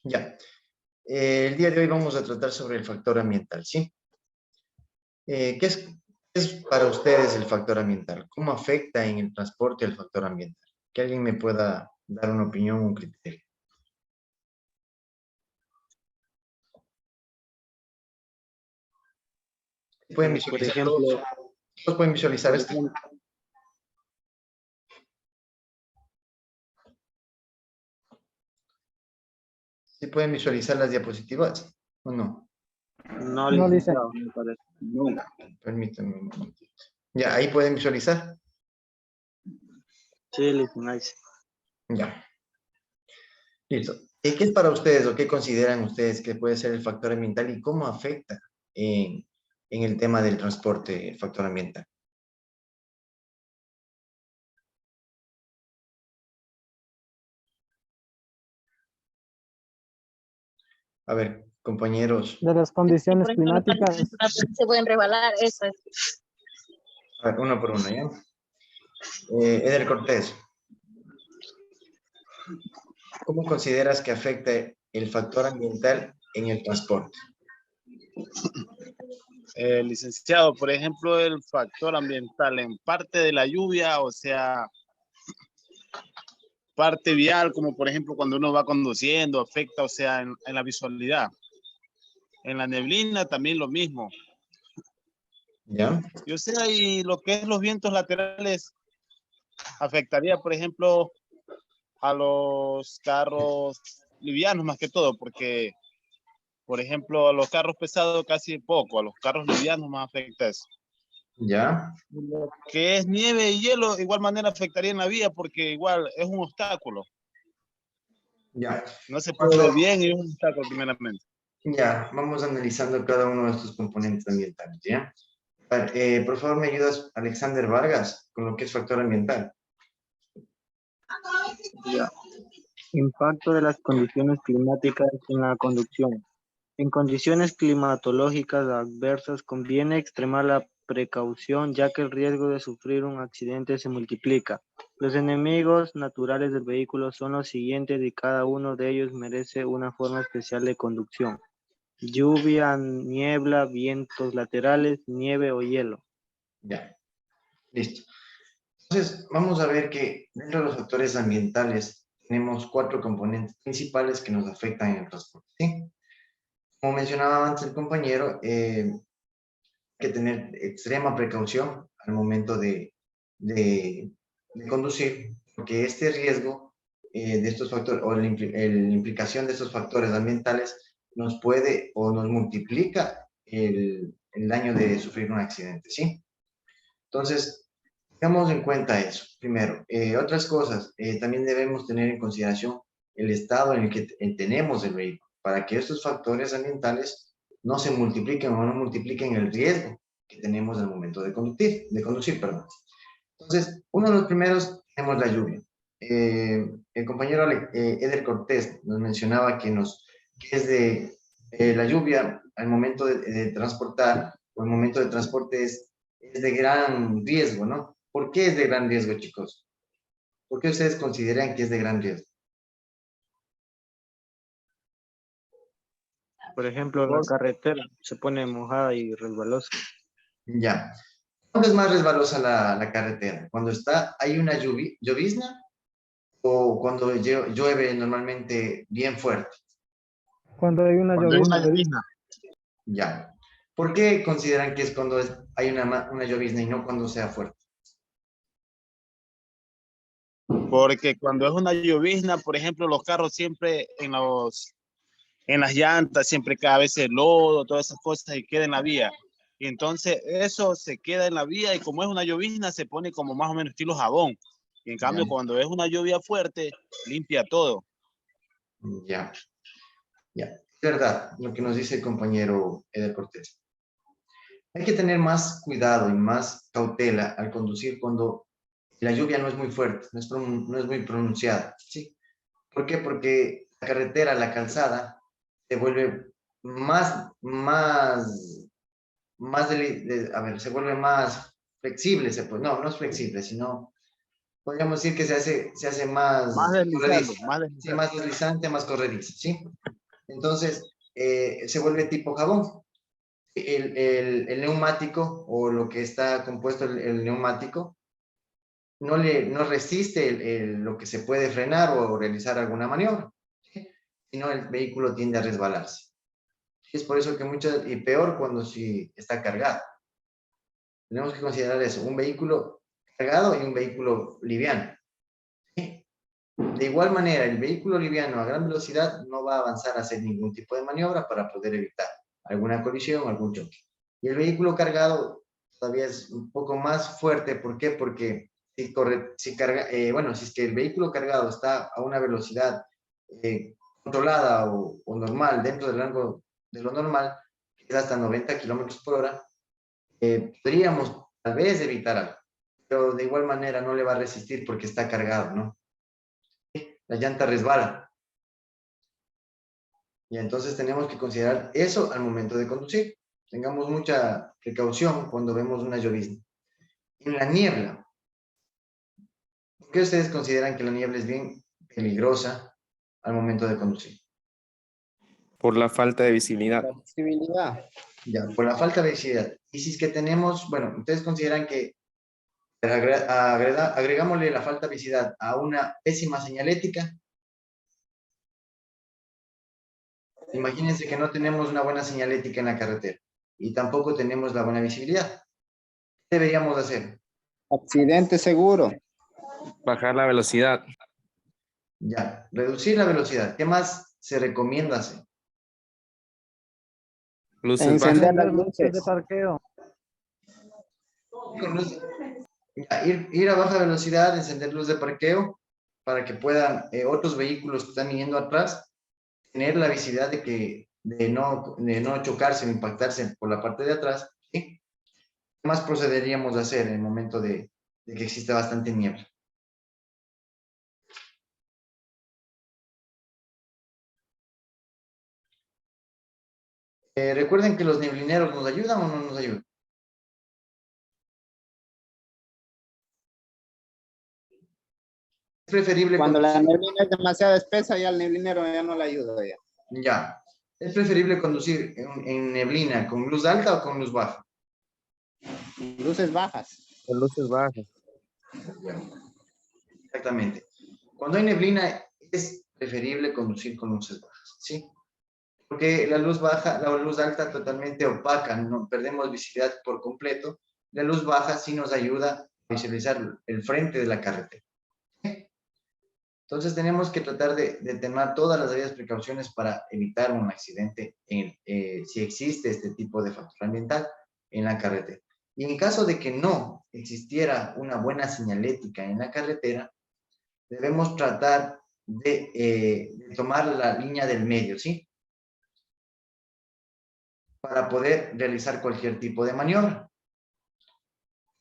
Ya. El día de hoy vamos a tratar sobre el factor ambiental, ¿sí? ¿Qué es para ustedes el factor ambiental? ¿Cómo afecta en el transporte el factor ambiental? Que alguien me pueda dar una opinión, un criterio. ¿Pueden Por visualizar ejemplo, ¿Todos pueden visualizar esto? ¿Sí pueden visualizar las diapositivas o no? no, No dice. licenciado, me parece. No. Permítanme un momentito. Ya, ahí pueden visualizar. Sí, licenciado. Ya, listo. ¿Qué es para ustedes o qué consideran ustedes que puede ser el factor ambiental y cómo afecta en el tema del transporte el factor ambiental? A ver, compañeros. De las condiciones climáticas. Se pueden rebalar, eso es. A ver, uno por uno, ¿ya? Eder Cortés, ¿cómo consideras que afecta el factor ambiental en el transporte? Licenciado, por ejemplo, el factor ambiental en parte de la lluvia, o sea, parte vial, como por ejemplo cuando uno va conduciendo, afecta, o sea, en la visualidad. En la neblina también lo mismo. ¿Ya? Y o sea, y lo que es los vientos laterales afectaría, por ejemplo, a los carros livianos más que todo, porque, por ejemplo, a los carros pesados casi poco, a los carros livianos más afecta eso. ¿Ya? Lo que es nieve y hielo, de igual manera afectaría en la vía porque igual es un obstáculo. Ya. No se puede ver bien y es un obstáculo primeramente. Ya, vamos analizando cada uno de estos componentes ambientales, ¿ya? Por favor, ¿me ayudas, Alexander Vargas, con lo que es factor ambiental? Ya. Impacto de las condiciones climáticas en la conducción. En condiciones climatológicas adversas conviene extremar la precaución ya que el riesgo de sufrir un accidente se multiplica. Los enemigos naturales del vehículo son los siguientes y cada uno de ellos merece una forma especial de conducción. Lluvia, niebla, vientos laterales, nieve o hielo. Ya, listo. Entonces, vamos a ver que dentro de los factores ambientales tenemos 4 componentes principales que nos afectan en el transporte, ¿sí? Como mencionaba antes el compañero, hay que tener extrema precaución al momento de conducir, porque este riesgo de estos factores o la implicación de estos factores ambientales nos puede o nos multiplica el daño de sufrir un accidente, ¿sí? Entonces, tengamos en cuenta eso, primero. Otras cosas, también debemos tener en consideración el estado en el que tenemos el vehículo, para que estos factores ambientales no se multipliquen o no multipliquen el riesgo que tenemos al momento de conducir, perdón. Entonces, uno de los primeros tenemos la lluvia. El compañero Eder Cortés nos mencionaba que es de la lluvia al momento de transportar o el momento de transporte es de gran riesgo, ¿no? ¿Por qué es de gran riesgo, chicos? ¿Por qué ustedes consideran que es de gran riesgo? Por ejemplo, la carretera se pone mojada y resbalosa. Ya. ¿Cuándo es más resbalosa la carretera? ¿Cuando hay una llovizna o cuando llueve normalmente bien fuerte? Cuando hay una Cuando hay una llovizna. llovizna. Ya. ¿Por qué consideran que es cuando hay una llovizna y no cuando sea fuerte? Porque cuando es una llovizna, por ejemplo, los carros siempre en las llantas, siempre cada vez el lodo, todas esas cosas y queda en la vía. Y entonces eso se queda en la vía y como es una llovizna se pone como más o menos estilo jabón. Y en cambio Ya. cuando es una lluvia fuerte, limpia todo. Ya. Ya. Es verdad lo que nos dice el compañero Eder Cortés. Hay que tener más cuidado y más cautela al conducir cuando la lluvia no es muy fuerte, no es muy pronunciada, ¿sí? ¿Por qué? Porque la carretera, la calzada, se vuelve a ver, se vuelve más flexible, no es flexible, sino podríamos decir que se hace más Más deslizando, corrediza. más Sí, deslizando. más deslizante, más corrediza, ¿sí? Entonces, se vuelve tipo jabón. El neumático o lo que está compuesto el neumático no resiste lo que se puede frenar o realizar alguna maniobra, ¿sí? Sino el vehículo tiende a resbalarse. Es por eso que y peor cuando si está cargado. Tenemos que considerar eso, un vehículo cargado y un vehículo liviano. ¿Sí? De igual manera, el vehículo liviano a gran velocidad no va a avanzar a hacer ningún tipo de maniobra para poder evitar alguna colisión o algún choque. Y el vehículo cargado todavía es un poco más fuerte. ¿Por qué? Porque si es que el vehículo cargado está a una velocidad controlada o normal, dentro del rango de lo normal, que es hasta 90 kilómetros por hora, podríamos tal vez evitar algo, pero de igual manera no le va a resistir porque está cargado, ¿no? La llanta resbala. Y entonces tenemos que considerar eso al momento de conducir. Tengamos mucha precaución cuando vemos una llovizna. En la niebla, ¿por qué ustedes consideran que la niebla es bien peligrosa al momento de conducir? Por la falta de visibilidad. La visibilidad. Ya, por la falta de visibilidad. Y si es que tenemos, bueno, ustedes consideran que agregámosle la falta de visibilidad a una pésima señalética. Imagínense que no tenemos una buena señalética en la carretera y tampoco tenemos la buena visibilidad. ¿Qué deberíamos hacer? Accidente seguro. Bajar la velocidad. Ya, reducir la velocidad. ¿Qué más se recomienda hacer? Luces Encender bajas. las Encender luces de luces. parqueo. Ya, ir a baja velocidad, encender luz de parqueo para que puedan otros vehículos que están viniendo atrás tener la visibilidad de no chocarse o impactarse por la parte de atrás. ¿Sí? ¿Qué más procederíamos a hacer en el momento de que existe bastante niebla? Recuerden que los neblineros nos ayudan o no nos ayudan. Es preferible Cuando la conducir. neblina es demasiado espesa, ya el neblinero ya no la ayuda. Ya. Ya. ¿Es preferible conducir en neblina con luz alta o con luz baja? Luces bajas. Con luces bajas. Exactamente. Cuando hay neblina es preferible conducir con luces bajas, ¿sí? Porque la luz baja, la luz alta totalmente opaca, no perdemos visibilidad por completo. La luz baja sí nos ayuda a visualizar el frente de la carretera. Entonces tenemos que tratar de tomar todas las debidas precauciones para evitar un accidente si existe este tipo de factor ambiental en la carretera. Y en caso de que no existiera una buena señalética en la carretera, debemos tratar de tomar la línea del medio, ¿sí? Para poder realizar cualquier tipo de maniobra.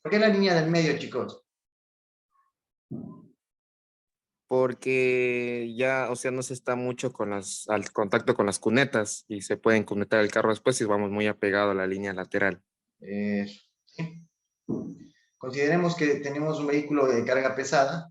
¿Por qué la línea del medio, chicos? Porque ya, o sea, no se está mucho al contacto con las cunetas y se pueden cunetar el carro después si vamos muy apegado a la línea lateral. ¿Sí? Consideremos que tenemos un vehículo de carga pesada.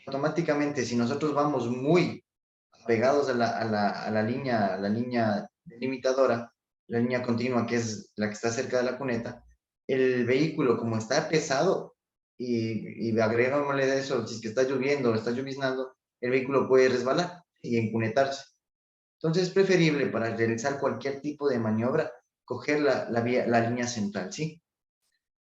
Automáticamente, si nosotros vamos muy apegados a la línea delimitadora, la línea continua, que es la que está cerca de la cuneta, el vehículo, como está pesado, y agregámosle de eso, si es que está lloviendo o está lloviznando, el vehículo puede resbalar y encunetarse. Entonces es preferible para realizar cualquier tipo de maniobra, coger la línea central, ¿sí?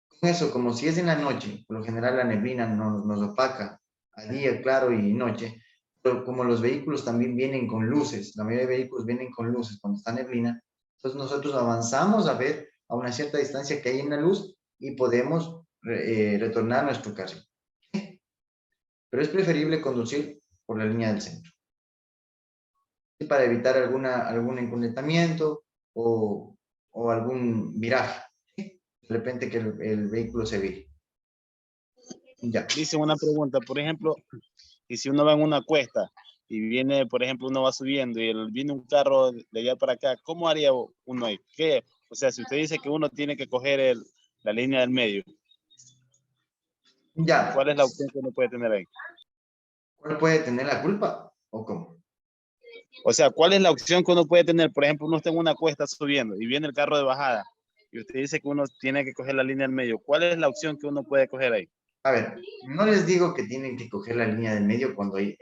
Con eso, como si es en la noche, por lo general la neblina nos opaca a día claro y noche, pero como los vehículos también vienen con luces, la mayoría de vehículos vienen con luces cuando está neblina, entonces nosotros avanzamos a ver a una cierta distancia que hay en la luz y podemos retornar a nuestro carril. Pero es preferible conducir por la línea del centro, para evitar algún encunetamiento o algún viraje, ¿sí? De repente que el vehículo se vire. Ya. Dice una pregunta, por ejemplo, y si uno va en una cuesta y viene, por ejemplo, uno va subiendo y viene un carro de allá para acá, ¿cómo haría uno ahí? ¿Qué? O sea, si usted dice que uno tiene que coger la línea del medio. Ya, ¿Cuál es la opción que uno puede tener ahí? ¿cuál puede tener la culpa? ¿O cómo? O sea, ¿cuál es la opción que uno puede tener? Por ejemplo, uno está en una cuesta subiendo y viene el carro de bajada y usted dice que uno tiene que coger la línea del medio. ¿Cuál es la opción que uno puede coger ahí? A ver, no les digo que tienen que coger la línea del medio cuando hay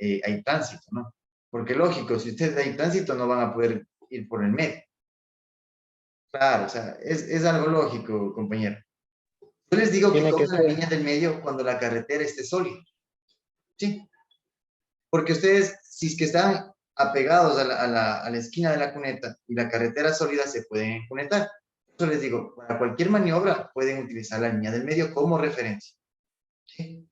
tránsito, ¿no? Porque lógico, si ustedes hay tránsito no van a poder ir por el medio. Claro, o sea, es algo lógico, compañero. Yo les digo que Tiene que cojan la ser. línea del medio cuando la carretera esté sólida. Sí, porque ustedes, si es que están apegados a la esquina de la cuneta y la carretera sólida, se pueden conectar. Eso les digo, para cualquier maniobra pueden utilizar la línea del medio como referencia. ¿Sí?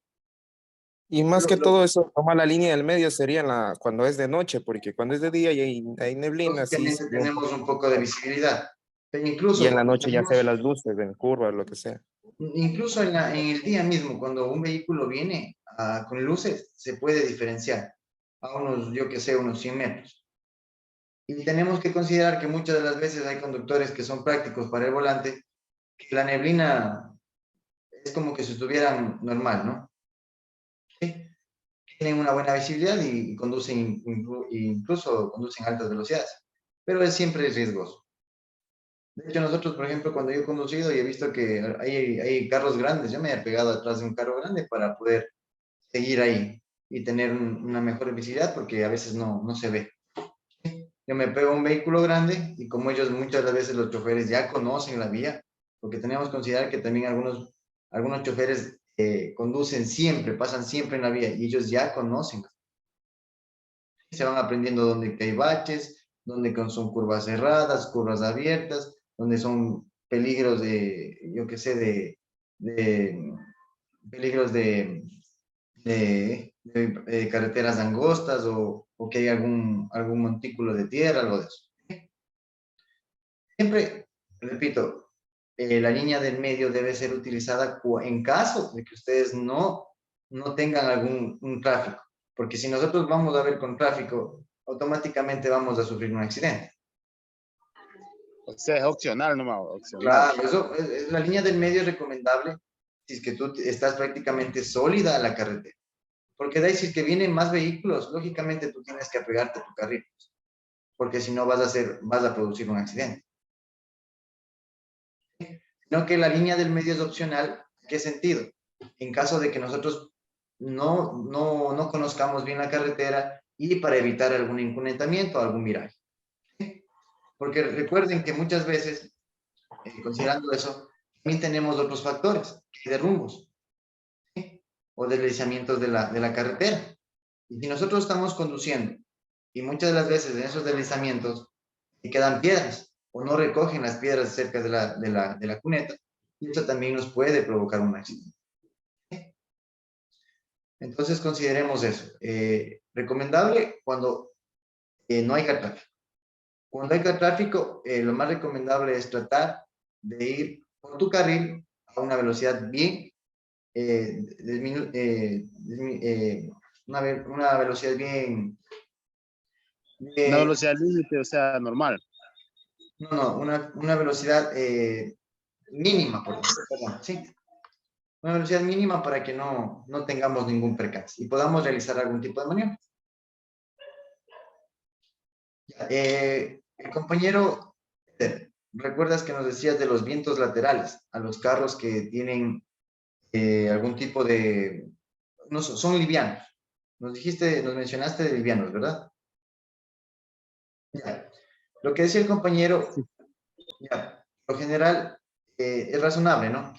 Y más que Lo- todo eso, toma la línea del medio sería cuando es de noche, porque cuando es de día y hay neblina, sí se Lógicamente ve un tenemos poco. un poco de visibilidad, pero Y incluso en la cuando noche ya se ve salimos, las luces en curvas, lo que sea. incluso en el día mismo, cuando un vehículo viene con luces, se puede diferenciar a unos, yo que sé, unos 100 metros. Y tenemos que considerar que muchas de las veces hay conductores que son prácticos para el volante, que la neblina es como que si estuvieran normal, ¿no? ¿Sí? Tienen una buena visibilidad y conducen, incluso conducen a altas velocidades, pero es siempre riesgoso. De hecho, nosotros, por ejemplo, cuando yo he conducido y he visto que hay carros grandes, yo me he pegado atrás de un carro grande para poder seguir ahí y tener una mejor visibilidad porque a veces no se ve. Yo me pego a un vehículo grande y como ellos muchas de las veces los choferes ya conocen la vía, porque tenemos que considerar que también algunos choferes conducen siempre, pasan siempre en la vía y ellos ya conocen. Se van aprendiendo dónde que hay baches, dónde son curvas cerradas, curvas abiertas, donde son peligros yo qué sé, de peligros de carreteras angostas o que hay algún montículo de tierra, algo de eso. Siempre, repito, la línea del medio debe ser utilizada en caso de que ustedes no tengan un tráfico, porque si nosotros vamos a ver con tráfico, automáticamente vamos a sufrir un accidente. O sea, es opcional nomás, opcional. Claro, la línea del medio es recomendable si es que tú estás prácticamente sólida a la carretera, porque de ahí si es que vienen más vehículos, lógicamente tú tienes que apegarte a tu carril, porque si no vas a producir un accidente. No que la línea del medio es opcional. ¿Qué sentido? En caso de que nosotros no conozcamos bien la carretera y para evitar algún incunetamiento, algún viraje. Porque recuerden que muchas veces, considerando eso, también tenemos otros factores, derrumbos, ¿sí? O deslizamientos de la carretera. Y si nosotros estamos conduciendo y muchas de las veces en esos deslizamientos quedan piedras o no recogen las piedras cerca de la cuneta, y esto también nos puede provocar un accidente. Entonces consideremos eso. Recomendable cuando no haya tráfico. Cuando haya tráfico, lo más recomendable es tratar de ir por tu carril a una velocidad bien, una velocidad bien, Una bien, velocidad límite, o sea, normal. no, una velocidad mínima, perdón, sí. Una velocidad mínima para que no tengamos ningún percance y podamos realizar algún tipo de maniobra. El compañero, ¿recuerdas que nos decías de los vientos laterales a los carros que tienen algún tipo de... No, son livianos. Nos mencionaste de livianos, ¿verdad? Ya. Lo que decía el compañero, ya, lo general es razonable, ¿no?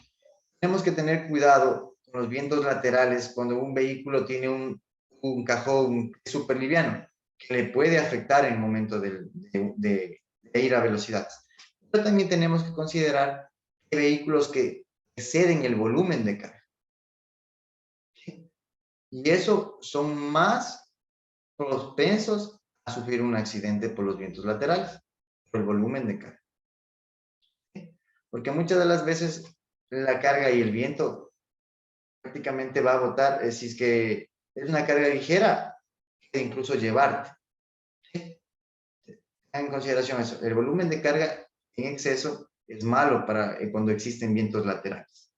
Tenemos que tener cuidado con los vientos laterales cuando un vehículo tiene un cajón súper liviano, que le puede afectar en el momento de ir a velocidad. Pero también tenemos que considerar que vehículos que exceden el volumen de carga. ¿Sí? Y eso son más propensos a sufrir un accidente por los vientos laterales, por el volumen de carga. ¿Sí? Porque muchas de las veces la carga y el viento prácticamente va a botar, si es que es una carga ligera, puede incluso llevarte. ¿Sí? Tengan en consideración eso. El volumen de carga en exceso es malo para cuando existen vientos laterales.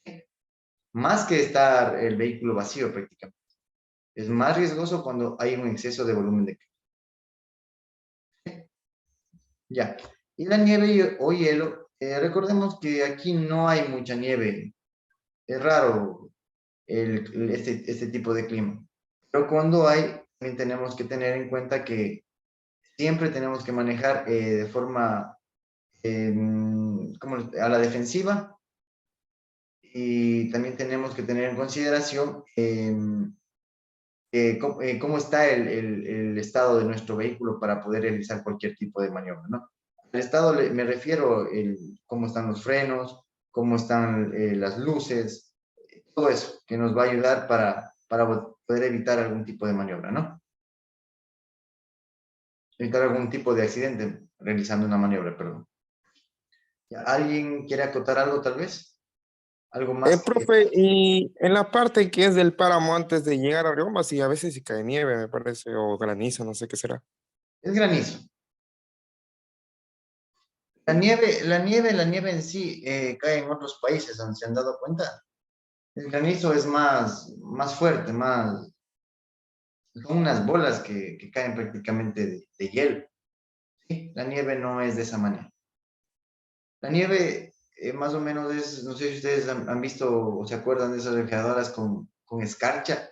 ¿Sí? más que estar el vehículo vacío prácticamente. Es más riesgoso cuando hay un exceso de volumen de clima. Ya. Y la nieve o hielo, recordemos que aquí no hay mucha nieve. Es raro este tipo de clima. Pero cuando hay, también tenemos que tener en cuenta que siempre tenemos que manejar de forma como a la defensiva, y también tenemos que tener en consideración cómo está el estado de nuestro vehículo para poder realizar cualquier tipo de maniobra, ¿no? El estado me refiero cómo están los frenos, cómo están las luces, todo eso que nos va a ayudar para poder evitar algún tipo de maniobra, ¿no? Evitar algún tipo de accidente realizando una maniobra, perdón. ¿Alguien quiere acotar algo tal vez? ¿Algo más? Profe, y en la parte que es del páramo antes de llegar a Riobamba, sí, a veces sí cae nieve, me parece, o granizo, no sé qué será. Es granizo. La nieve en sí cae en otros países, ¿se han dado cuenta? El granizo es más fuerte, son unas bolas que caen prácticamente de hielo. ¿Sí? La nieve no es de esa manera. La nieve más o menos es, no sé si ustedes han visto o se acuerdan de esas refrigeradoras con escarcha.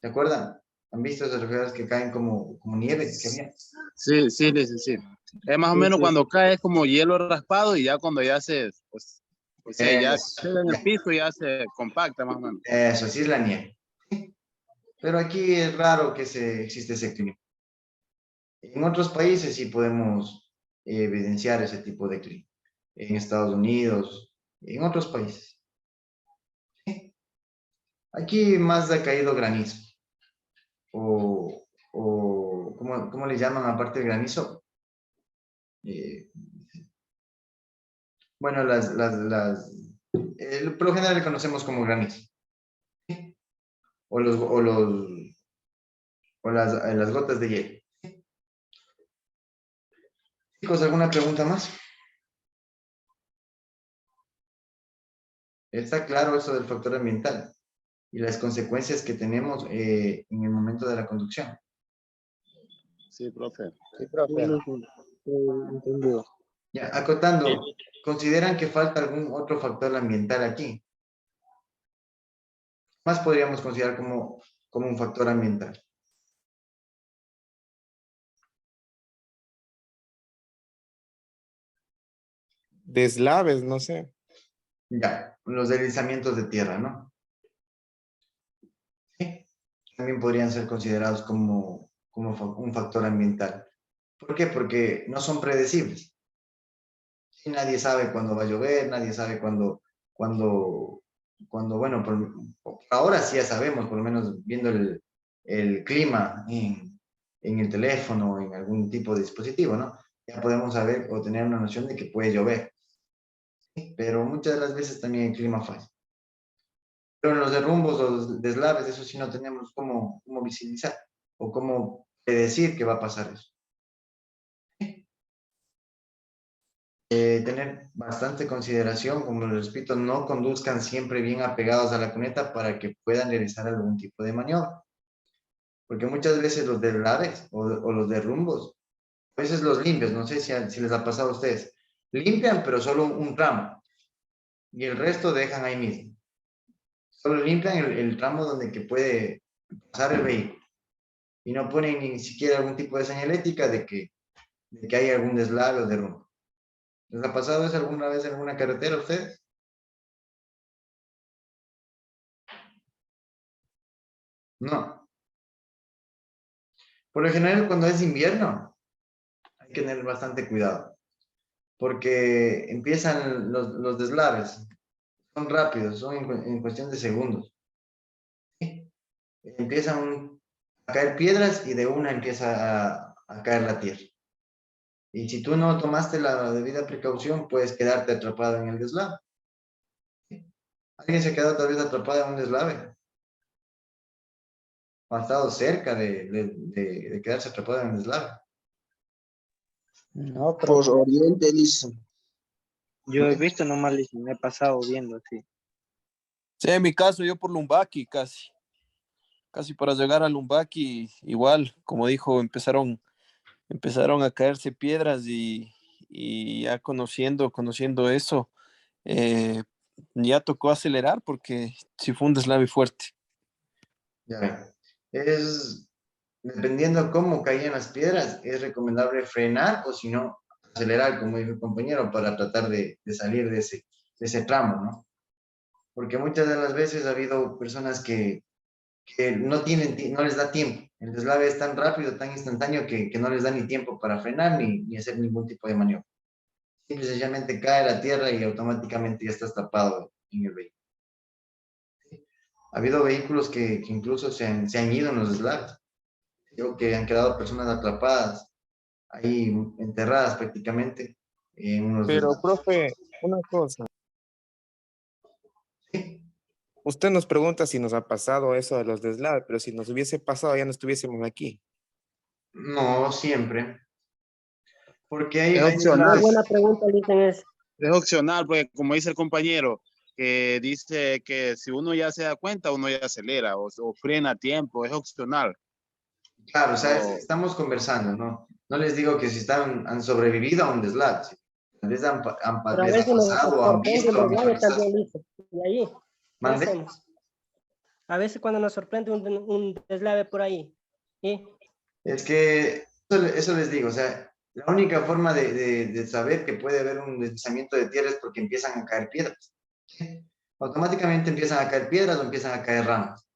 ¿Se acuerdan? ¿Han visto esas refrigeradoras que caen como nieve? Que había? Sí, sí, sí. Es más o Sí, menos sí. cuando cae es como hielo raspado y ya cuando ya se, pues, o sea, ya Eso, queda en el piso ya se compacta más o menos. eso, sí es la nieve. Pero aquí es raro que existe ese clima. En otros países sí podemos evidenciar ese tipo de clima. En Estados Unidos, en otros países. Aquí más ha caído granizo. O ¿cómo le llaman aparte del granizo? Eh, bueno, por lo general le conocemos como granizo. O, los, o, los, o las gotas de hielo. Chicos, ¿alguna pregunta más? Está claro eso del factor ambiental y las consecuencias que tenemos en el momento de la conducción. Sí, profe. Sí, Sí, profe. sí, sí, entendido. Ya, acotando, ¿consideran que falta algún otro factor ambiental aquí? Más podríamos considerar como un factor ambiental. Deslaves, no sé. Ya, los deslizamientos de tierra, ¿no? Sí, también podrían ser considerados como un factor ambiental. ¿Por qué? Porque no son predecibles. Sí, nadie sabe cuándo va a llover, nadie sabe bueno, por ahora sí ya sabemos, por lo menos viendo el clima en el teléfono, en algún tipo de dispositivo, ¿no? Ya podemos saber o tener una noción de que puede llover. ¿Sí? Pero muchas de las veces también el clima falla. Pero en los derrumbos o los deslaves, eso sí no tenemos cómo visibilizar o cómo predecir que va a pasar eso. Tener bastante consideración, como les repito, no conduzcan siempre bien apegados a la cuneta para que puedan realizar algún tipo de maniobra. Porque muchas veces los deslaves o los derrumbos, a veces los limpios, no sé si les ha pasado a ustedes, limpian pero solo un tramo y el resto dejan ahí mismo. Solo limpian el tramo donde que puede pasar el vehículo y no ponen ni siquiera algún tipo de señalética de que hay algún deslave o derrumbe. ¿Les ha pasado eso alguna vez en alguna carretera a ustedes? No. Por lo general, cuando es invierno, hay que tener bastante cuidado, porque empiezan los deslaves, son rápidos, son en cuestión de segundos. ¿Sí? Empiezan a caer piedras y de una empieza a caer la tierra. Y si tú no tomaste la debida precaución, puedes quedarte atrapado en el deslave. ¿Sí? ¿Alguien se ha quedado tal vez atrapado en un deslave? ¿O ha estado cerca de quedarse atrapado en el deslave? No, Por profe. Oriente, dice. Yo he visto nomás, me he pasado viendo, sí. Sí, en mi caso, yo por Lumbaki casi para llegar a Lumbaki, igual, como dijo, empezaron a caerse piedras y ya conociendo eso, eh, ya tocó acelerar porque si fue un deslave fuerte. Ya ven. Es, dependiendo cómo caían las piedras, es recomendable frenar o si no, acelerar, como dijo el compañero, para tratar de salir de ese tramo, ¿no? Porque muchas de las veces ha habido personas que no tienen, no les da tiempo. El deslave es tan rápido, tan instantáneo que no les da ni tiempo para frenar ni hacer ningún tipo de maniobra. Simple y sencillamente cae a la tierra y automáticamente ya estás tapado en el vehículo. Ha habido vehículos que incluso se han ido en los deslaves. Creo que han quedado personas atrapadas, ahí enterradas prácticamente en unos Pero, deslaves. profe, una cosa. Sí. Usted nos pregunta si nos ha pasado eso de los deslaves, pero si nos hubiese pasado ya no estuviésemos aquí. No siempre, porque hay, Es hay Una opcional, deslaves. buena pregunta, dicen es. es opcional, porque como dice el compañero, que dice que si uno ya se da cuenta, uno ya acelera o frena a tiempo, es opcional. Claro, o sea, O- estamos conversando, ¿no? No les digo que si han sobrevivido a un deslave, si tal vez Pero a les ha veces nos pasado o han sorprende un visto, han deslave visualizado. también, dice. Y ahí, ¿qué ¿Mande? hacemos? A veces cuando nos sorprende un deslave por ahí. ¿Sí? Es que eso les digo, o sea, la única forma de saber que puede haber un deslizamiento de tierra es porque empiezan a caer piedras. ¿Sí? Automáticamente empiezan a caer piedras o empiezan a caer ramas.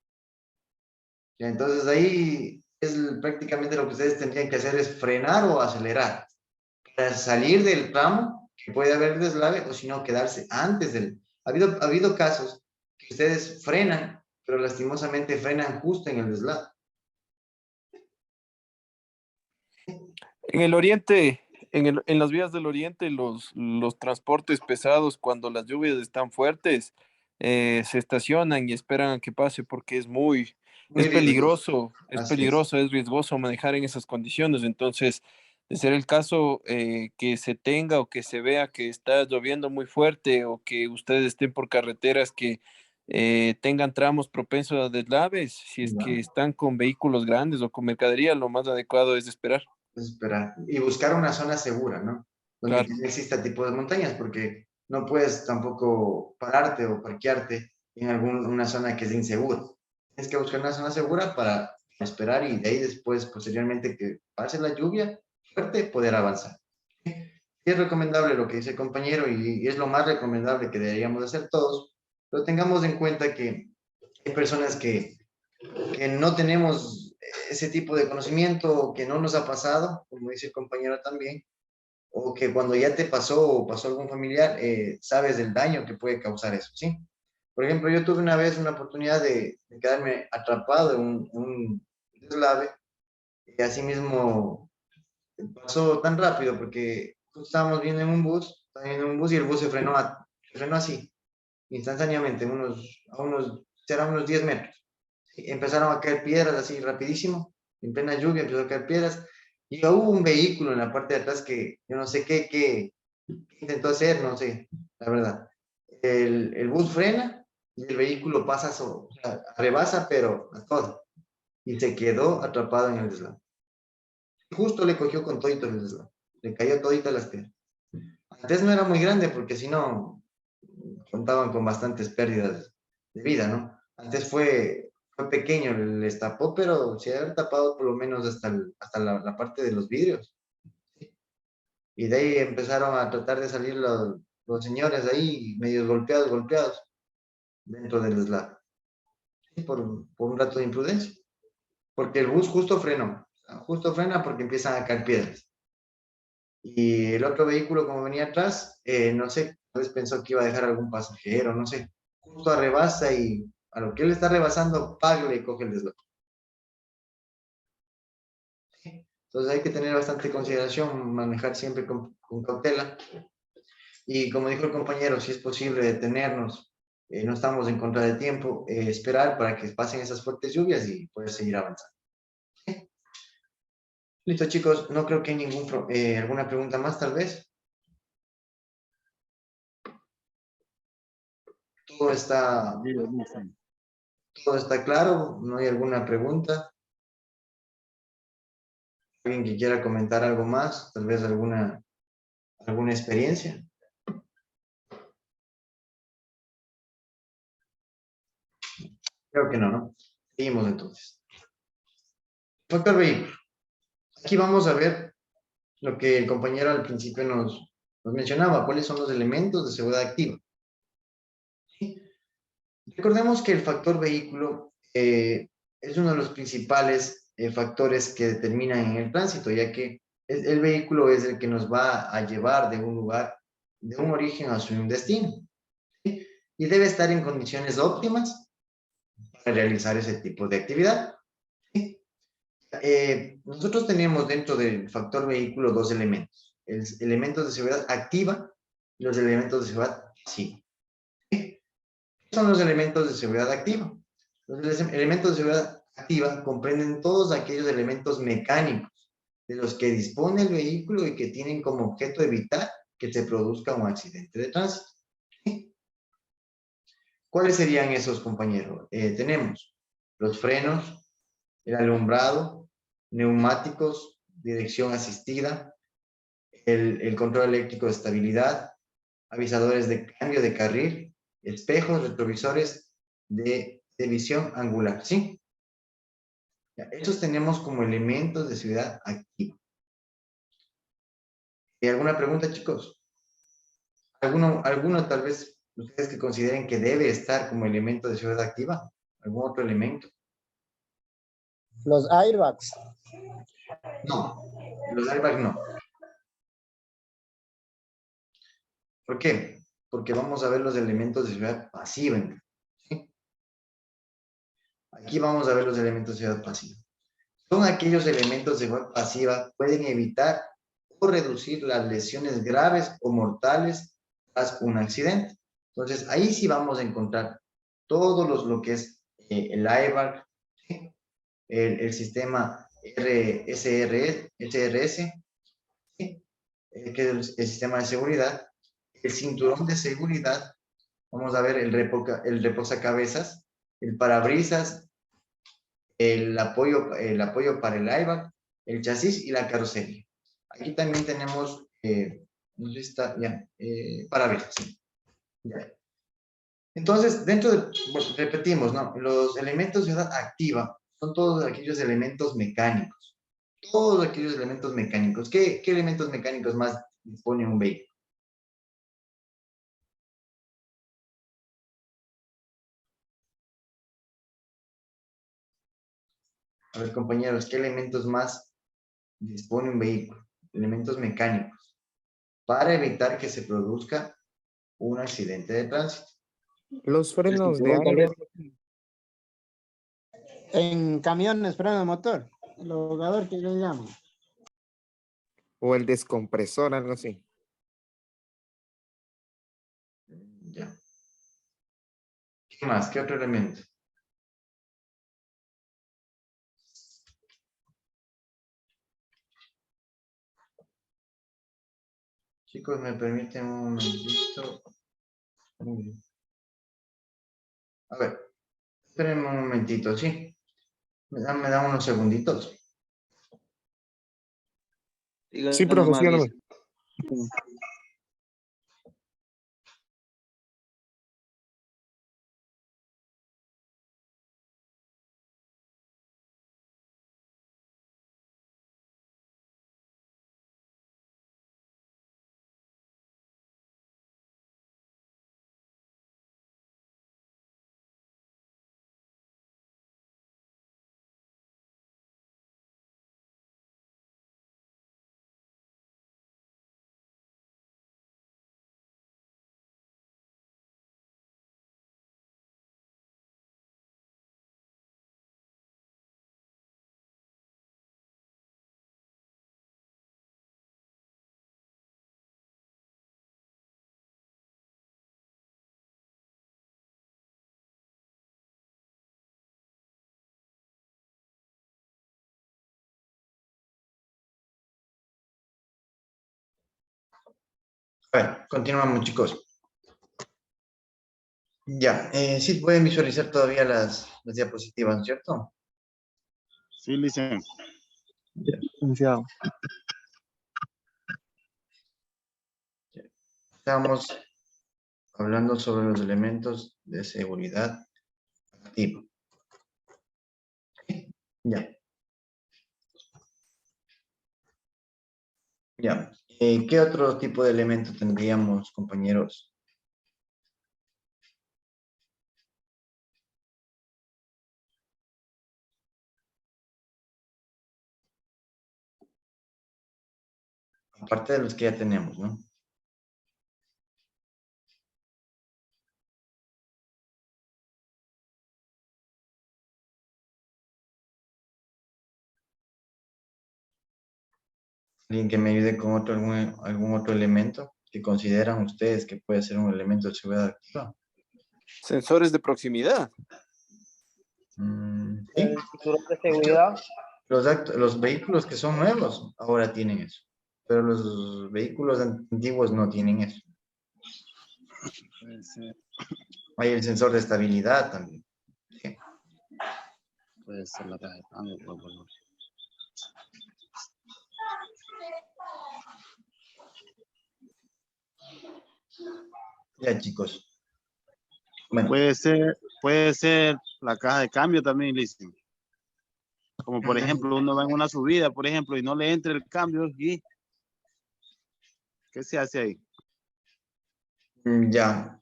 ¿Ya? Entonces ahí es prácticamente lo que ustedes tendrían que hacer es frenar o acelerar para salir del tramo que puede haber deslave o si no quedarse antes del... Ha habido casos que ustedes frenan, pero lastimosamente frenan justo en el deslave. En el oriente, en las vías del oriente, los transportes pesados, cuando las lluvias están fuertes, se estacionan y esperan a que pase porque Muy riesgoso. es Así es. peligroso, es riesgoso manejar en esas condiciones. Entonces, de ser el caso que se tenga o que se vea que está lloviendo muy fuerte o que ustedes estén por carreteras que tengan tramos propensos a deslaves, si es que están con vehículos grandes o con mercadería, lo más adecuado es esperar. Esperar y buscar una zona segura, ¿no? Donde Claro. no exista tipo de montañas, porque no puedes tampoco pararte o parquearte en una zona que es insegura. Tienes que buscar una zona segura para esperar y de ahí después, posteriormente que pase la lluvia fuerte, poder avanzar. Y es recomendable lo que dice el compañero y es lo más recomendable que deberíamos hacer todos, pero tengamos en cuenta que hay personas que no tenemos ese tipo de conocimiento, que no nos ha pasado, como dice el compañero también, o que cuando ya te pasó o pasó algún familiar, sabes del daño que puede causar eso, ¿sí? Por ejemplo, yo tuve una vez una oportunidad de quedarme atrapado en un deslave y así mismo pasó tan rápido porque estábamos viendo en un bus, y el bus se frenó así, instantáneamente, serán unos 10 metros. Empezaron a caer piedras así rapidísimo, en plena lluvia empezó a caer piedras, y hubo un vehículo en la parte de atrás que yo no sé qué intentó hacer, no sé, la verdad. El bus frena y el vehículo pasa, o sea, rebasa, pero a todo, y se quedó atrapado en el deslave. Justo le cogió con todito el deslave, le cayó todito las piedras. Antes no era muy grande porque si no, contaban con bastantes pérdidas de vida, ¿no? Antes fue pequeño, les tapó, pero se había tapado por lo menos hasta la parte de los vidrios. Y de ahí empezaron a tratar de salir los señores ahí, medio golpeados, dentro del deslave. Sí, por un rato de imprudencia. Porque el bus justo frenó. Justo frena porque empiezan a caer piedras. Y el otro vehículo, como venía atrás, no sé, tal vez pensó que iba a dejar algún pasajero, no sé. Justo arrebasa y a lo que él está rebasando, paga y coge el deslave. Entonces hay que tener bastante consideración, manejar siempre con cautela. Y como dijo el compañero, si es posible detenernos, no estamos en contra de tiempo, esperar para que pasen esas fuertes lluvias y poder seguir avanzando. Listo, chicos, no creo que hay alguna pregunta más, tal vez. Todo está, todo está claro, no hay alguna pregunta. ¿Alguien que quiera comentar algo más? Tal vez alguna experiencia. Creo que no, ¿no? Seguimos entonces. Factor vehículo. Aquí vamos a ver lo que el compañero al principio nos mencionaba, cuáles son los elementos de seguridad activa. ¿Sí? Recordemos que el factor vehículo es uno de los principales factores que determinan en el tránsito, ya que el vehículo es el que nos va a llevar de un lugar, de un origen a un destino. ¿Sí? Y debe estar en condiciones óptimas para realizar ese tipo de actividad. ¿Sí? Nosotros tenemos dentro del factor vehículo dos elementos, elementos de seguridad activa y los elementos de seguridad pasiva. ¿Qué son los elementos de seguridad activa? Los elementos de seguridad activa comprenden todos aquellos elementos mecánicos de los que dispone el vehículo y que tienen como objeto evitar que se produzca un accidente de tránsito. ¿Sí? ¿Cuáles serían esos, compañeros? Tenemos los frenos, el alumbrado, neumáticos, dirección asistida, el control eléctrico de estabilidad, avisadores de cambio de carril, espejos, retrovisores de visión angular, ¿sí? Estos tenemos como elementos de seguridad activa. ¿Alguna pregunta, chicos? ¿Alguno tal vez ustedes que consideren que debe estar como elemento de seguridad activa? ¿Algún otro elemento? Los airbags. No, los airbags no. ¿Por qué? Porque vamos a ver los elementos de seguridad pasiva. ¿Sí? Aquí vamos a ver los elementos de seguridad pasiva. Son aquellos elementos de seguridad pasiva que pueden evitar o reducir las lesiones graves o mortales tras un accidente. Entonces, ahí sí vamos a encontrar todos lo que es el airbag, ¿sí? El sistema SRS, ¿sí? Que es el sistema de seguridad, el cinturón de seguridad, vamos a ver el reposacabezas, el parabrisas, el apoyo para el airbag, el chasis y la carrocería. Aquí también tenemos, no sé si está, ya, parabrisas, sí. Ya. Entonces, dentro de, bueno, repetimos, ¿no? Los elementos de seguridad activa son todos aquellos elementos mecánicos. Todos aquellos elementos mecánicos. ¿Qué elementos mecánicos más dispone un vehículo? A ver, compañeros, ¿qué elementos más dispone un vehículo? Elementos mecánicos. Para evitar que se produzca un accidente de tránsito. Los frenos de aire En camiones, freno de motor. El ahogador que le llaman. o el descompresor, algo así. Ya. ¿Qué más? ¿Qué otro elemento? Chicos, me permiten un momentito. Muy bien. A ver, espérenme un momentito, ¿sí? Me da unos segunditos. Sí, profesor. A ver, continuamos, chicos. Ya, sí pueden visualizar todavía las diapositivas, ¿no es cierto? Sí, licenciado. Licenciado. Estamos hablando sobre los elementos de seguridad activa. Ya, ya. ¿Qué otro tipo de elemento tendríamos, compañeros? Aparte de los que ya tenemos, ¿no? ¿Alguien que me ayude con algún otro elemento que consideran ustedes que puede ser un elemento de seguridad activa? Sensores de proximidad. Sí. El cinturón de seguridad. Los vehículos que son nuevos ahora tienen eso, pero los vehículos antiguos no tienen eso. Puede ser, Hay el sensor de estabilidad también. Sí. puede ser la caja de cambio, por favor. Ya, chicos. Bueno, Puede ser la caja de cambio también, licenciado. Como por ejemplo, uno va en una subida, por ejemplo, y no le entra el cambio, ¿y qué se hace ahí? ya.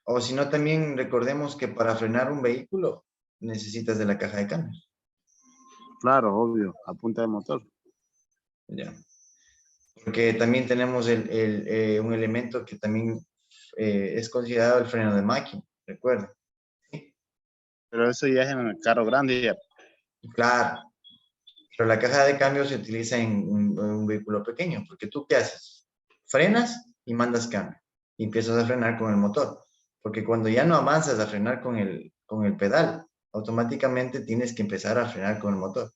O si no, también recordemos que para frenar un vehículo necesitas de la caja de cambios. Claro, obvio, a punta de motor. Ya. Porque también tenemos un elemento que también es considerado el freno de máquina, recuerda. Pero eso ya es en el carro grande ya. Claro, pero la caja de cambios se utiliza en un vehículo pequeño, porque tú ¿qué haces? Frenas y mandas cambio y empiezas a frenar con el motor, porque cuando ya no avanzas a frenar con el pedal, automáticamente tienes que empezar a frenar con el motor.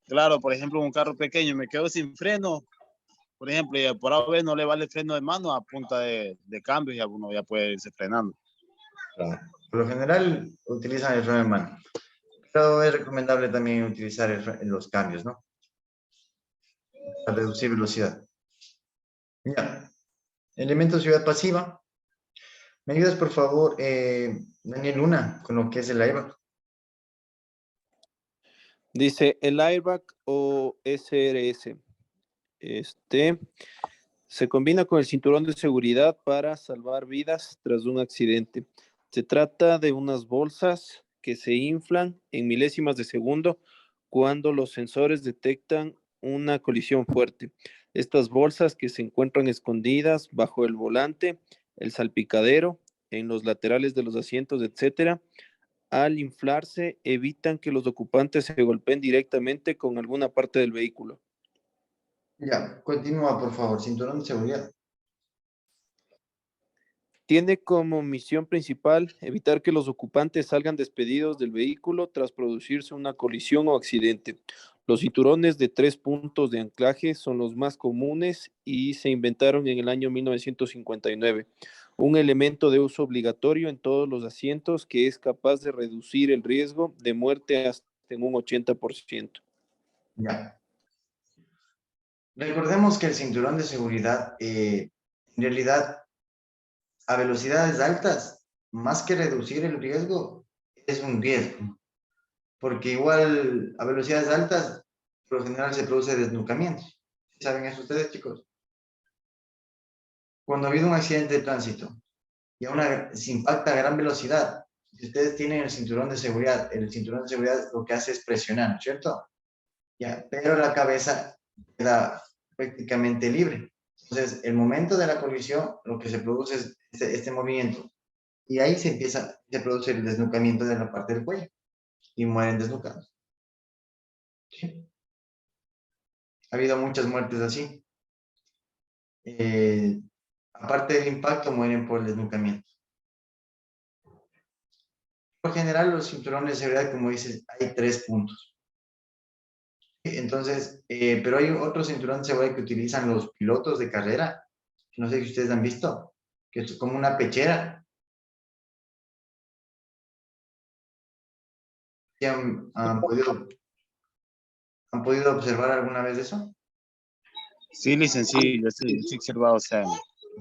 Claro, por ejemplo, un carro pequeño, me quedo sin freno, por ejemplo, y por a vez no le vale freno de mano a punta de cambio, ya uno ya puede irse frenando. Claro. Por lo general utilizan el freno de mano, pero es recomendable también utilizar los cambios, ¿no? Para reducir velocidad. Ya. Elemento de ciudad pasiva. ¿Me ayudas, por favor, Daniel Luna, con lo que es el airbag? Dice el airbag o SRS. Se combina con el cinturón de seguridad para salvar vidas tras un accidente. Se trata de unas bolsas que se inflan en milésimas de segundo cuando los sensores detectan una colisión fuerte. Estas bolsas que se encuentran escondidas bajo el volante, el salpicadero, en los laterales de los asientos, etcétera, al inflarse evitan que los ocupantes se golpeen directamente con alguna parte del vehículo. Ya, continúa, por favor, cinturón de seguridad. Tiene como misión principal evitar que los ocupantes salgan despedidos del vehículo tras producirse una colisión o accidente. Los cinturones de 3 puntos de anclaje son los más comunes y se inventaron en el año 1959. Un elemento de uso obligatorio en todos los asientos que es capaz de reducir el riesgo de muerte hasta en un 80%. Ya. Recordemos que el cinturón de seguridad, en realidad, a velocidades altas, más que reducir el riesgo, es un riesgo. Porque igual a velocidades altas, por lo general se produce desnucamiento. ¿Saben eso ustedes, chicos? Cuando ha habido un accidente de tránsito y se impacta a gran velocidad, si ustedes tienen el cinturón de seguridad lo que hace es presionar, ¿cierto? Ya, pero la cabeza queda prácticamente libre. Entonces, el momento de la colisión, lo que se produce es este movimiento. Y ahí se produce el desnucamiento de la parte del cuello. Y mueren desnucados. ¿Sí? Ha habido muchas muertes así. Aparte del impacto, mueren por el desnucamiento. Por general, los cinturones de seguridad, como dices, hay 3 puntos. Entonces, pero hay otros cinturones de seguridad que utilizan los pilotos de carrera. No sé si ustedes han visto. que es como una pechera. ¿Sí han podido observar alguna vez eso? Sí, licenciado, sí, sí he observado, o sea,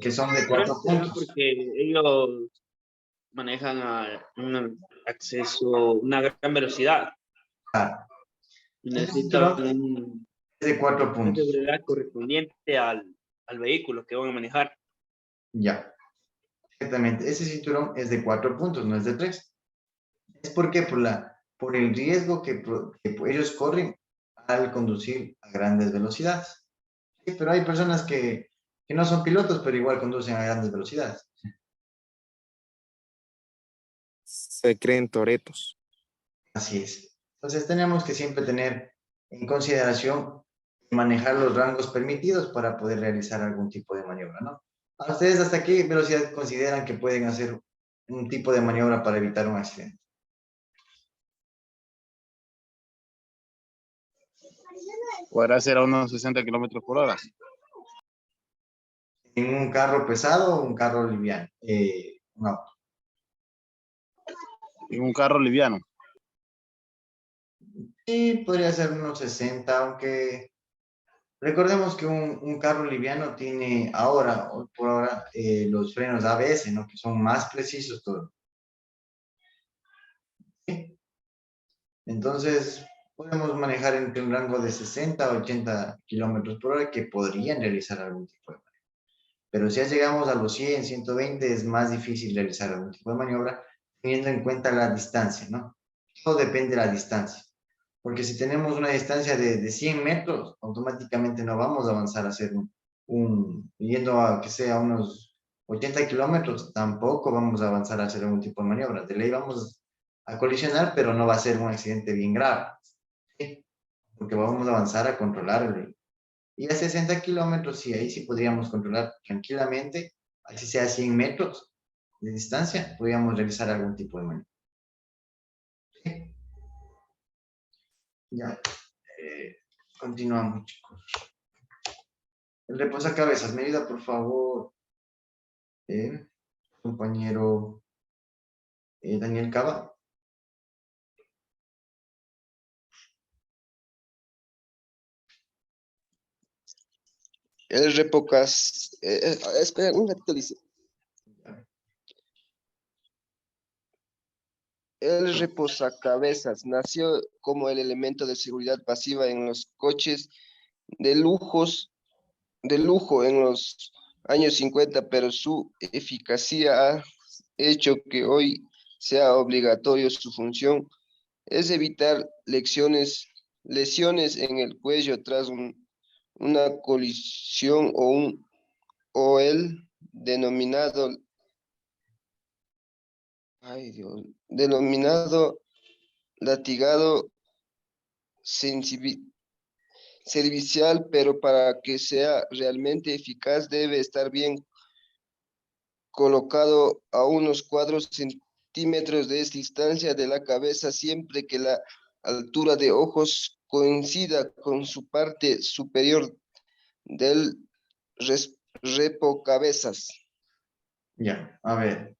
Que son de Pero 4 será puntos. porque ellos manejan a un acceso, una gran velocidad Claro. y Ese necesitan cinturón un, es de 4 una puntos. seguridad correspondiente al vehículo que van a manejar. Ya. Exactamente. Ese cinturón es de 4 puntos, no es de 3. Es porque por el riesgo que ellos corren al conducir a grandes velocidades. Sí, pero hay personas que no son pilotos, pero igual conducen a grandes velocidades. Se creen toretos. Así es. Entonces tenemos que siempre tener en consideración manejar los rangos permitidos para poder realizar algún tipo de maniobra, ¿no? ¿A ustedes hasta qué velocidad consideran que pueden hacer un tipo de maniobra para evitar un accidente? podrá ser a unos 60 kilómetros por hora. ¿En un carro pesado o un carro liviano? Un auto. En un carro liviano. Sí, podría ser unos 60, aunque recordemos que un carro liviano tiene ahora, hoy por ahora, los frenos ABS, ¿no? Que son más precisos todo. ¿Sí? Entonces, podemos manejar entre un rango de 60 a 80 kilómetros por hora que podrían realizar algún tipo de maniobra. Pero si ya llegamos a los 100, 120, es más difícil realizar algún tipo de maniobra, teniendo en cuenta la distancia, ¿no? Todo depende de la distancia. Porque si tenemos una distancia de 100 metros, automáticamente no vamos a avanzar a hacer yendo a que sea unos 80 kilómetros, tampoco vamos a avanzar a hacer algún tipo de maniobra. De ley vamos a colisionar, pero no va a ser un accidente bien grave, ¿sí? Porque vamos a avanzar a controlar el vehículo. Y a 60 kilómetros, sí, ahí sí podríamos controlar tranquilamente, así sea 100 metros de distancia, podríamos realizar algún tipo de maniobra. ¿Sí? Ya. Continuamos, chicos. El reposacabezas, me ayuda, por favor, compañero Daniel Cava. El repocas, espera, un ratito dice. El reposacabezas nació como el elemento de seguridad pasiva en los coches de lujo en los años 50, pero su eficacia ha hecho que hoy sea obligatorio. Su función es evitar lesiones en el cuello tras una colisión o el denominado, denominado latigado servicial, pero para que sea realmente eficaz debe estar bien colocado a unos 4 centímetros de distancia de la cabeza, siempre que la altura de ojos coincida con su parte superior del repocabezas. Ya, a ver.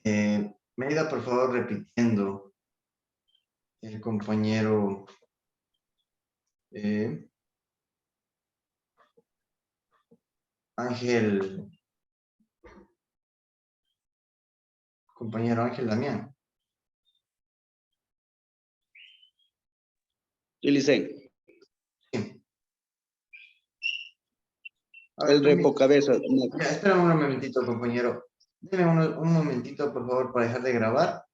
Me ayuda, por favor, repitiendo el compañero Ángel, compañero Ángel Damián. Y Licen, Sí. A ver, el repocabezas. ya, espera un momentito, compañero. Deme un momentito, por favor, para dejar de grabar